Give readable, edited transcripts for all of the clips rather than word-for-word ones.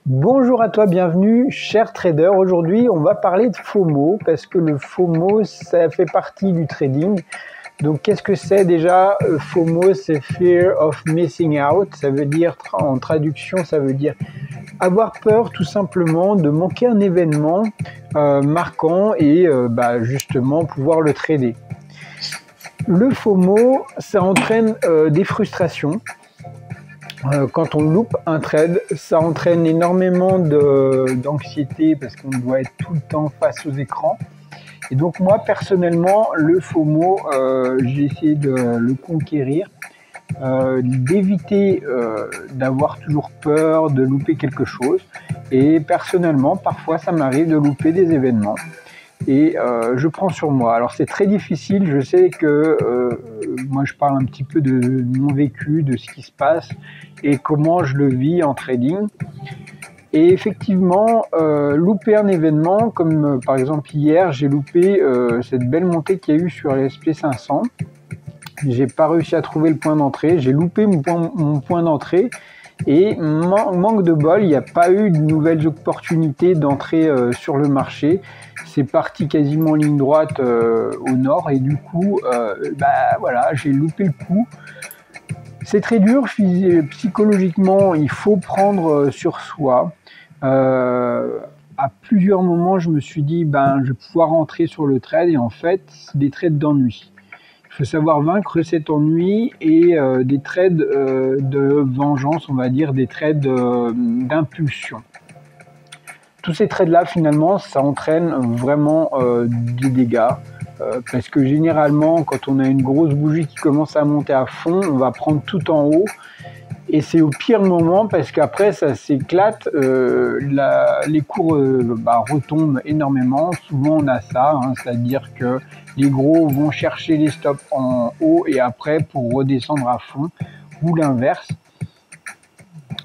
Bonjour à toi, bienvenue cher trader. Aujourd'hui on va parler de FOMO parce que le FOMO ça fait partie du trading. Donc qu'est-ce que c'est déjà? FOMO c'est Fear of Missing Out, ça veut dire en traduction ça veut dire avoir peur tout simplement de manquer un événement marquant et justement pouvoir le trader. Le FOMO ça entraîne des frustrations. Quand on loupe un trade, ça entraîne énormément d'anxiété parce qu'on doit être tout le temps face aux écrans. Et donc moi personnellement, le FOMO, j'ai essayé de le conquérir, d'éviter d'avoir toujours peur de louper quelque chose. Et personnellement, parfois ça m'arrive de louper des événements. Et je prends sur moi. Alors c'est très difficile, je sais que moi je parle un petit peu de mon vécu, de ce qui se passe et comment je le vis en trading. Et effectivement, louper un événement, comme par exemple hier, j'ai loupé cette belle montée qu'il y a eu sur les SP500. J'ai pas réussi à trouver le point d'entrée, j'ai loupé mon point d'entrée. Et manque de bol, il n'y a pas eu de nouvelles opportunités d'entrée sur le marché. C'est parti quasiment en ligne droite au nord et du coup, voilà, j'ai loupé le coup. C'est très dur psychologiquement, il faut prendre sur soi. À plusieurs moments, je me suis dit, je vais pouvoir rentrer sur le trade et en fait, c'est des trades d'ennui. Il faut savoir vaincre cet ennui et des trades de vengeance, on va dire, des trades d'impulsion. Tous ces trades-là, finalement, ça entraîne vraiment des dégâts. Parce que généralement, quand on a une grosse bougie qui commence à monter à fond, on va prendre tout en haut. Et c'est au pire moment parce qu'après ça s'éclate, les cours retombent énormément. Souvent on a ça, c'est-à-dire que les gros vont chercher les stops en haut et après pour redescendre à fond, ou l'inverse.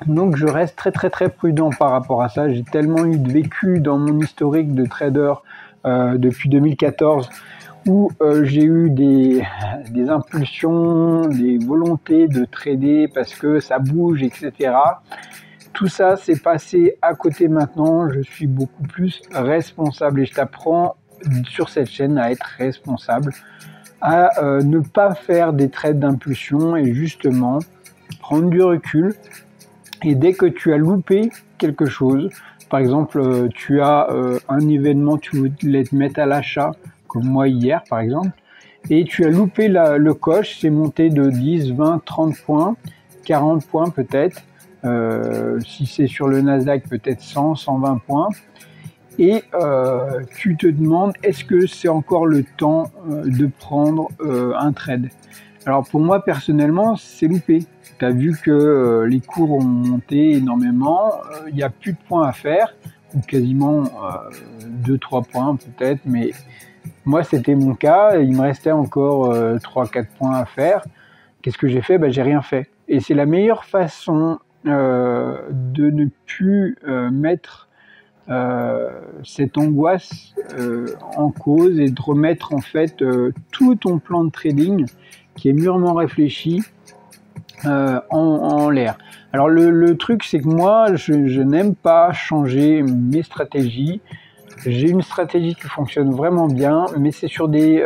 Donc je reste très prudent par rapport à ça. J'ai tellement eu de vécu dans mon historique de trader depuis 2014 où j'ai eu des impulsions, des volontés de trader parce que ça bouge, etc. Tout ça s'est passé à côté maintenant. Je suis beaucoup plus responsable et je t'apprends sur cette chaîne à être responsable, à ne pas faire des trades d'impulsion et justement prendre du recul. Et dès que tu as loupé quelque chose, par exemple tu as un événement, tu voulais te mettre à l'achat, comme moi hier par exemple, et tu as loupé le coche, c'est monté de 10, 20, 30 points, 40 points peut-être, si c'est sur le Nasdaq peut-être 100, 120 points, et tu te demandes est-ce que c'est encore le temps de prendre un trade. Alors pour moi personnellement c'est loupé. Tu as vu que les cours ont monté énormément, il n'y a plus de points à faire, ou quasiment 2-3 points peut-être, mais moi c'était mon cas, il me restait encore 3-4 points à faire. Qu'est-ce que j'ai fait? J'ai rien fait. Et c'est la meilleure façon de ne plus mettre cette angoisse en cause et de remettre en fait tout ton plan de trading qui est mûrement réfléchi en l'air. Alors le truc c'est que moi je n'aime pas changer mes stratégies. J'ai une stratégie qui fonctionne vraiment bien, mais c'est sur des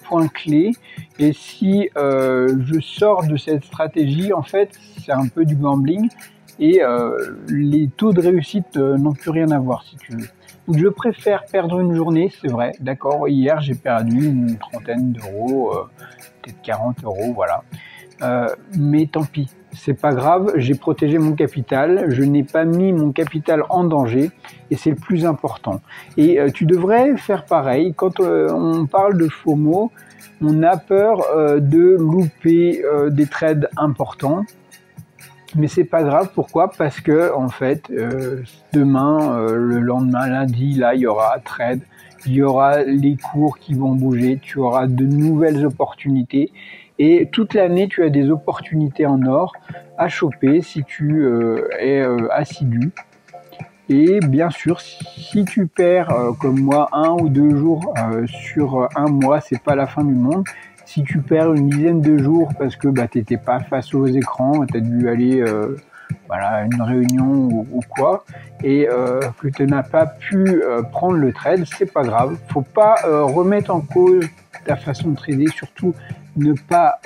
points clés. Et si je sors de cette stratégie, en fait, c'est un peu du gambling. Et les taux de réussite n'ont plus rien à voir, si tu veux. Donc je préfère perdre une journée, c'est vrai. D'accord, hier j'ai perdu une trentaine d'euros, peut-être 40 euros, voilà. Mais tant pis, c'est pas grave, j'ai protégé mon capital, je n'ai pas mis mon capital en danger et c'est le plus important. Et tu devrais faire pareil. Quand on parle de FOMO, on a peur de louper des trades importants. Mais c'est pas grave, pourquoi? Parce que en fait, demain, le lendemain, lundi, là, il y aura un trade, il y aura les cours qui vont bouger, tu auras de nouvelles opportunités. Et toute l'année, tu as des opportunités en or à choper si tu es assidu. Et bien sûr, si tu perds comme moi 1 ou 2 jours sur un mois, c'est pas la fin du monde. Si tu perds une dizaine de jours parce que tu n'étais pas face aux écrans, tu as dû aller voilà, une réunion ou quoi, et que tu n'as pas pu prendre le trade, c'est pas grave. Faut pas remettre en cause ta façon de trader, surtout ne pas,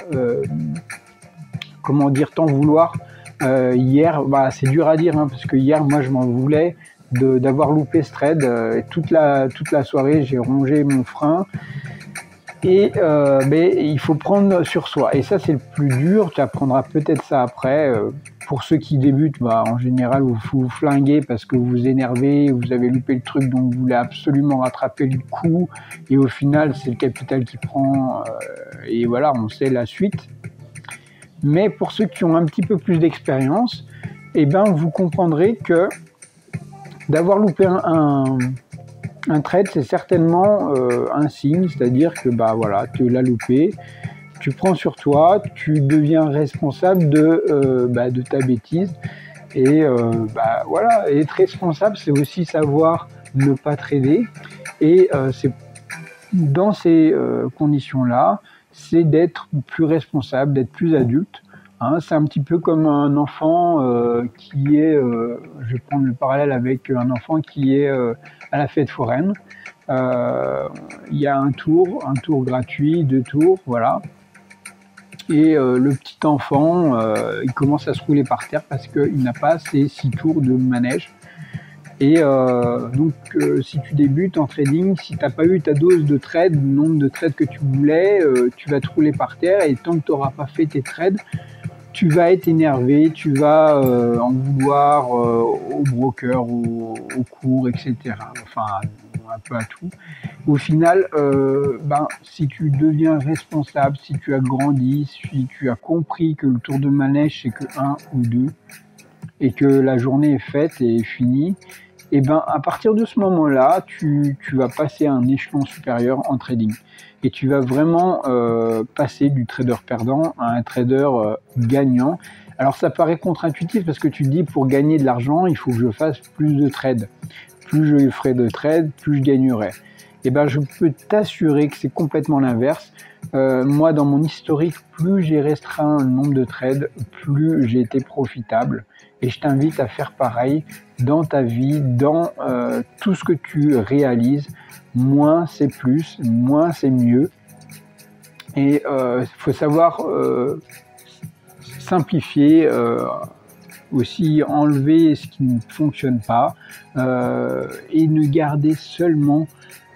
comment dire, t'en vouloir. Hier, bah, c'est dur à dire, hein, parce que hier, moi, je m'en voulais d'avoir loupé ce trade. Toute la soirée, j'ai rongé mon frein. Et mais il faut prendre sur soi. Et ça, c'est le plus dur. Tu apprendras peut-être ça après. Pour ceux qui débutent, bah, en général, vous vous flinguez parce que vous vous énervez, vous avez loupé le truc, donc vous voulez absolument rattraper le coup. Et au final, c'est le capital qui prend. Et voilà, on sait la suite. Mais pour ceux qui ont un petit peu plus d'expérience, eh ben, vous comprendrez que d'avoir loupé un trade, c'est certainement un signe, c'est-à-dire que bah voilà, tu l'as loupé, tu prends sur toi, tu deviens responsable de ta bêtise. Et bah voilà, être responsable, c'est aussi savoir ne pas trader. Et c'est dans ces conditions-là, c'est d'être plus responsable, d'être plus adulte. Hein, c'est un petit peu comme un enfant qui est, je vais prendre le parallèle avec un enfant qui est à la fête foraine. Il y a un tour gratuit, 2 tours, voilà. Et le petit enfant, il commence à se rouler par terre parce qu'il n'a pas ses 6 tours de manège. Et donc, si tu débutes en trading, si tu n'as pas eu ta dose de trade, le nombre de trades que tu voulais, tu vas te rouler par terre, et tant que tu n'auras pas fait tes trades, tu vas être énervé, tu vas en vouloir au broker, au cours, etc. Enfin, un peu à tout. Au final, si tu deviens responsable, si tu as grandi, si tu as compris que le tour de manège, c'est que 1 ou 2, et que la journée est faite et est finie, et ben à partir de ce moment-là, tu vas passer à un échelon supérieur en trading. Et tu vas vraiment passer du trader perdant à un trader gagnant. Alors ça paraît contre-intuitif parce que tu te dis, pour gagner de l'argent, il faut que je fasse plus de trades. Plus je ferai de trades, plus je gagnerai. Et ben je peux t'assurer que c'est complètement l'inverse. Moi, dans mon historique, plus j'ai restreint le nombre de trades, plus j'ai été profitable. Et je t'invite à faire pareil dans ta vie, dans tout ce que tu réalises. Moins c'est plus, moins c'est mieux. Et il faut savoir simplifier, aussi enlever ce qui ne fonctionne pas, et ne garder seulement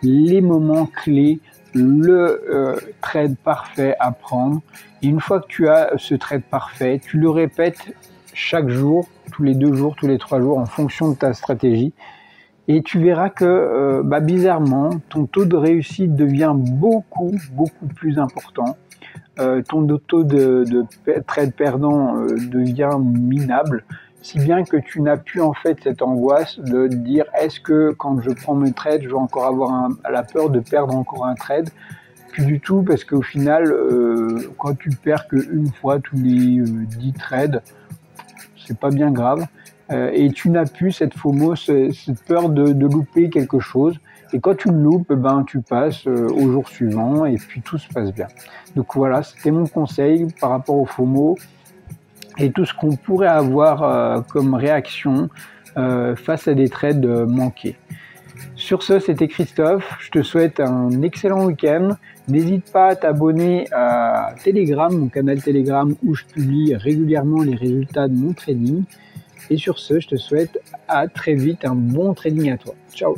les moments clés, le trade parfait à prendre. Et une fois que tu as ce trade parfait, tu le répètes chaque jour, tous les 2 jours, tous les 3 jours, en fonction de ta stratégie. Et tu verras que, bizarrement, ton taux de réussite devient beaucoup plus important. Ton taux de trade perdant devient minable, si bien que tu n'as plus en fait cette angoisse de dire, est-ce que quand je prends mes trades, je vais encore avoir la peur de perdre encore un trade? Plus du tout, parce qu'au final, quand tu perds qu'une fois tous les 10 trades, c'est pas bien grave. Et tu n'as plus cette FOMO, cette peur de louper quelque chose. Et quand tu le loupes, tu passes au jour suivant et puis tout se passe bien. Donc voilà, c'était mon conseil par rapport au FOMO et tout ce qu'on pourrait avoir comme réaction face à des trades manqués. Sur ce, c'était Christophe. Je te souhaite un excellent week-end. N'hésite pas à t'abonner à Telegram, mon canal Telegram, où je publie régulièrement les résultats de mon trading. Et sur ce, je te souhaite à très vite un bon trading à toi. Ciao!